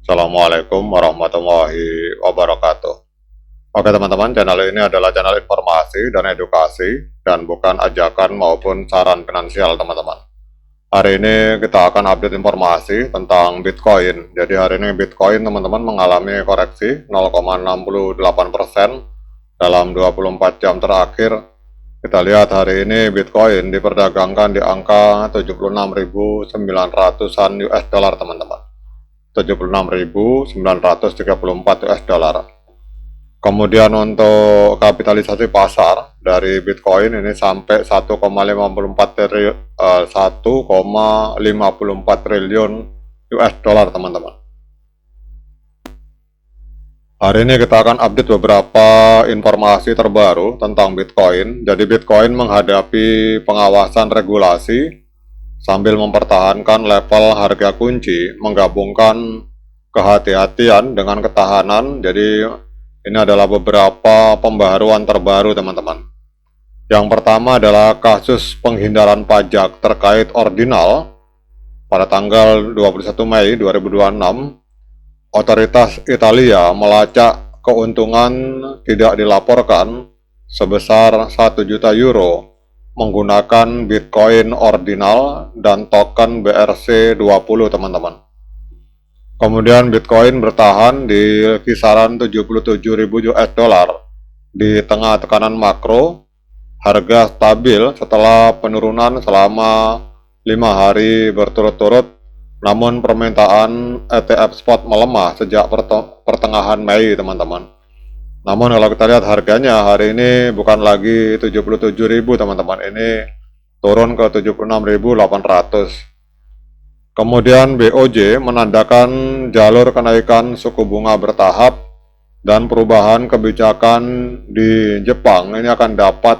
Assalamualaikum warahmatullahi wabarakatuh. Oke teman-teman, channel ini adalah channel informasi dan edukasi dan bukan ajakan maupun saran finansial teman-teman. Hari ini kita akan update informasi tentang Bitcoin. Jadi hari ini Bitcoin teman-teman mengalami koreksi 0,68% dalam 24 jam terakhir. Kita lihat hari ini Bitcoin diperdagangkan di angka 76.900-an US dollar teman-teman. 76.934 US dollar. Kemudian untuk kapitalisasi pasar dari Bitcoin ini sampai 1,54 triliun US dollar teman-teman. Hari ini kita akan update beberapa informasi terbaru tentang Bitcoin. Jadi Bitcoin menghadapi pengawasan regulasi sambil mempertahankan level harga kunci, menggabungkan kehati-hatian dengan ketahanan. Jadi ini adalah beberapa pembaharuan terbaru teman-teman. Yang pertama adalah kasus penghindaran pajak terkait ordinal. Pada tanggal 21 Mei 2026, otoritas Italia melacak keuntungan tidak dilaporkan sebesar 1 juta euro menggunakan Bitcoin ordinal dan token BRC20 teman-teman. Kemudian Bitcoin bertahan di kisaran 77.000 US dollar di tengah tekanan makro. Harga stabil setelah penurunan selama 5 hari berturut-turut. Namun permintaan ETF spot melemah sejak pertengahan Mei teman-teman. Namun kalau kita lihat harganya hari ini bukan lagi 77.000 teman-teman, ini turun ke 76.800. Kemudian BOJ menandakan jalur kenaikan suku bunga bertahap dan perubahan kebijakan di Jepang ini akan dapat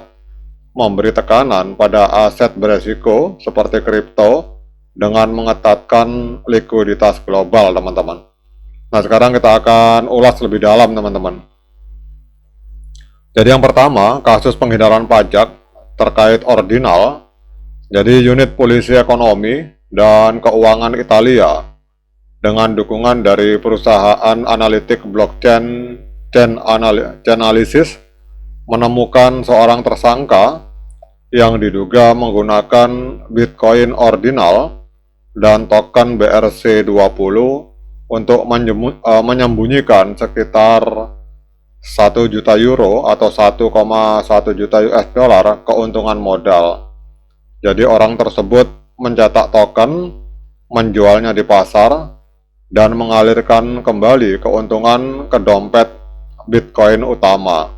memberi tekanan pada aset beresiko seperti kripto dengan mengetatkan likuiditas global teman-teman. Nah sekarang kita akan ulas lebih dalam teman-teman. Jadi yang pertama, kasus penghindaran pajak terkait ordinal. Jadi unit polisi ekonomi dan keuangan Italia dengan dukungan dari perusahaan analitik blockchain Chainalysis menemukan seorang tersangka yang diduga menggunakan Bitcoin ordinal dan token BRC20 untuk menyembunyikan sekitar 1 juta euro atau 1,1 juta US dollar keuntungan modal. Jadi orang tersebut mencetak token, menjualnya di pasar, dan mengalirkan kembali keuntungan ke dompet Bitcoin utama.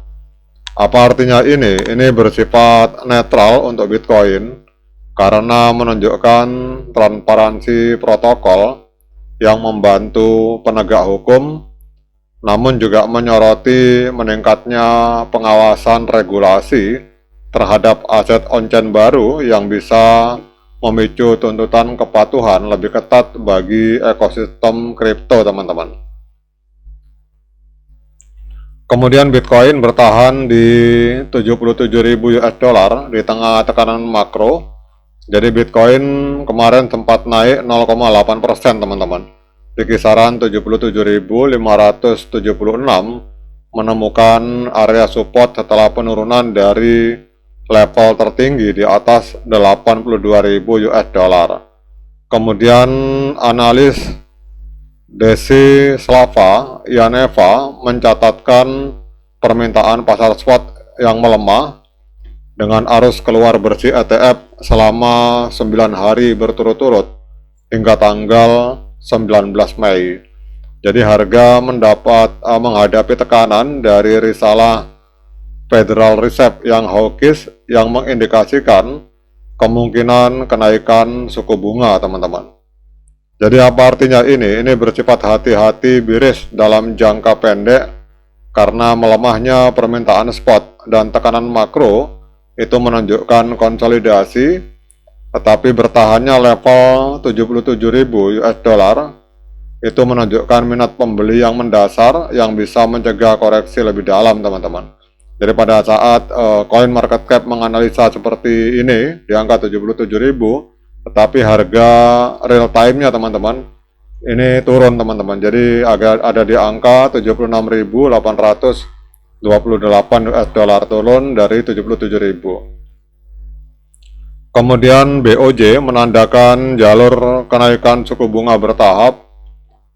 Apa artinya ini? Ini bersifat netral untuk Bitcoin karena menunjukkan transparansi protokol yang membantu penegak hukum, namun juga menyoroti meningkatnya pengawasan regulasi terhadap aset on-chain baru yang bisa memicu tuntutan kepatuhan lebih ketat bagi ekosistem kripto teman-teman. Kemudian Bitcoin bertahan di 77.000 US dollar di tengah tekanan makro. Jadi Bitcoin kemarin sempat naik 0,8% teman-teman. Di kisaran 77.576 menemukan area support setelah penurunan dari level tertinggi di atas 82.000 US dollar. Kemudian analis Desi Slava Yaneva mencatatkan permintaan pasar spot yang melemah dengan arus keluar bersih ETF selama 9 hari berturut-turut hingga tanggal 19 Mei. Jadi harga menghadapi tekanan dari risalah Federal Reserve yang hawkish yang mengindikasikan kemungkinan kenaikan suku bunga teman-teman. Jadi apa artinya ini? Ini bersifat hati-hati bearish dalam jangka pendek karena melemahnya permintaan spot dan tekanan makro itu menunjukkan konsolidasi, tetapi bertahannya level 77.000 US dollar itu menunjukkan minat pembeli yang mendasar yang bisa mencegah koreksi lebih dalam teman-teman. Jadi pada saat coin market cap menganalisa seperti ini di angka 77.000, tetapi harga real time-nya teman-teman ini turun teman-teman. Jadi agak ada di angka 76.828 US dollar, turun dari 77.000. Kemudian BOJ menandakan jalur kenaikan suku bunga bertahap.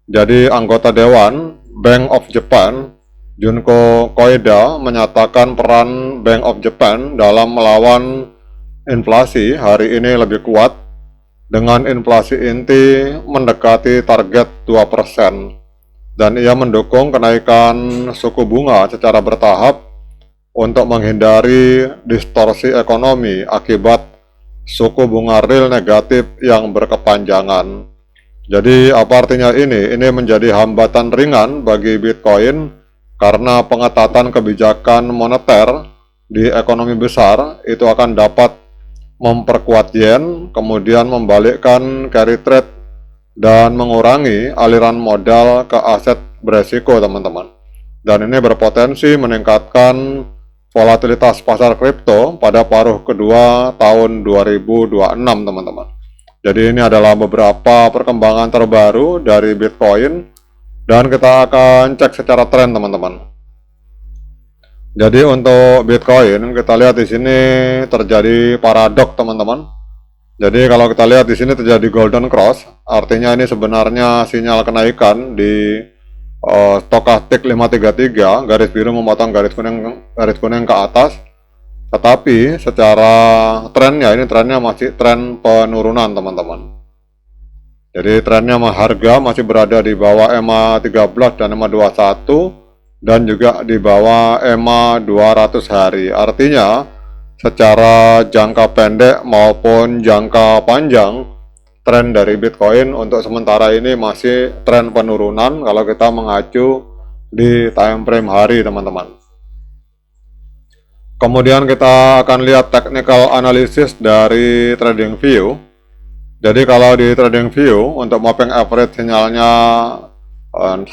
Jadi anggota Dewan Bank of Japan Junko Koida menyatakan peran Bank of Japan dalam melawan inflasi hari ini lebih kuat, dengan inflasi inti mendekati target 2%, dan ia mendukung kenaikan suku bunga secara bertahap untuk menghindari distorsi ekonomi akibat suku bunga real negatif yang berkepanjangan. Jadi apa artinya ini? Ini menjadi hambatan ringan bagi Bitcoin karena pengetatan kebijakan moneter di ekonomi besar itu akan dapat memperkuat yen, kemudian membalikkan carry trade dan mengurangi aliran modal ke aset beresiko teman-teman. Dan ini berpotensi meningkatkan volatilitas pasar kripto pada paruh kedua tahun 2026 teman-teman. Jadi ini adalah beberapa perkembangan terbaru dari Bitcoin dan kita akan cek secara tren teman-teman. Jadi untuk Bitcoin kita lihat di sini terjadi paradok teman-teman. Jadi kalau kita lihat di sini terjadi golden cross, artinya ini sebenarnya sinyal kenaikan di stokastik 533, garis biru memotong garis kuning ke atas. Tetapi secara trennya, ini trennya masih tren penurunan teman-teman. Jadi trennya harga masih berada di bawah EMA 13 dan EMA 21 dan juga di bawah EMA 200 hari. Artinya secara jangka pendek maupun jangka panjang, tren dari Bitcoin untuk sementara ini masih tren penurunan kalau kita mengacu di time frame hari teman-teman. Kemudian kita akan lihat technical analysis dari TradingView. Jadi kalau di TradingView untuk moving average sinyalnya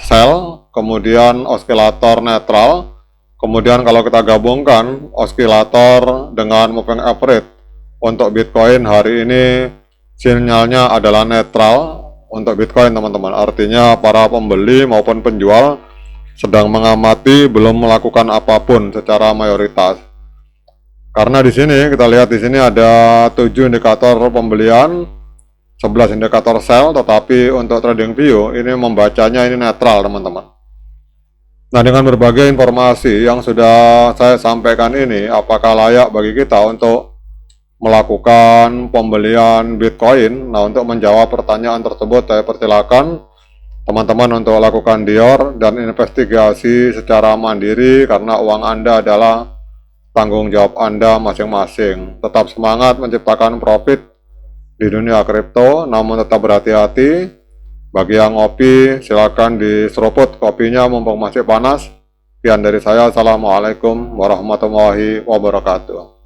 sell, kemudian oskilator netral, kemudian kalau kita gabungkan oskilator dengan moving average untuk Bitcoin hari ini sinyalnya adalah netral untuk Bitcoin teman-teman. Artinya para pembeli maupun penjual sedang mengamati, belum melakukan apapun secara mayoritas. Karena di sini kita lihat di sini ada 7 indikator pembelian, 11 indikator sell, tetapi untuk TradingView ini membacanya ini netral teman-teman. Nah, dengan berbagai informasi yang sudah saya sampaikan ini, apakah layak bagi kita untuk melakukan pembelian Bitcoin? Nah, untuk menjawab pertanyaan tersebut, saya persilakan teman-teman untuk lakukan dior dan investigasi secara mandiri, karena uang Anda adalah tanggung jawab Anda masing-masing. Tetap semangat menciptakan profit di dunia kripto, namun tetap berhati-hati. Bagi yang ngopi, silakan diseruput kopinya mumpung masih panas. Sekian dari saya, assalamualaikum warahmatullahi wabarakatuh.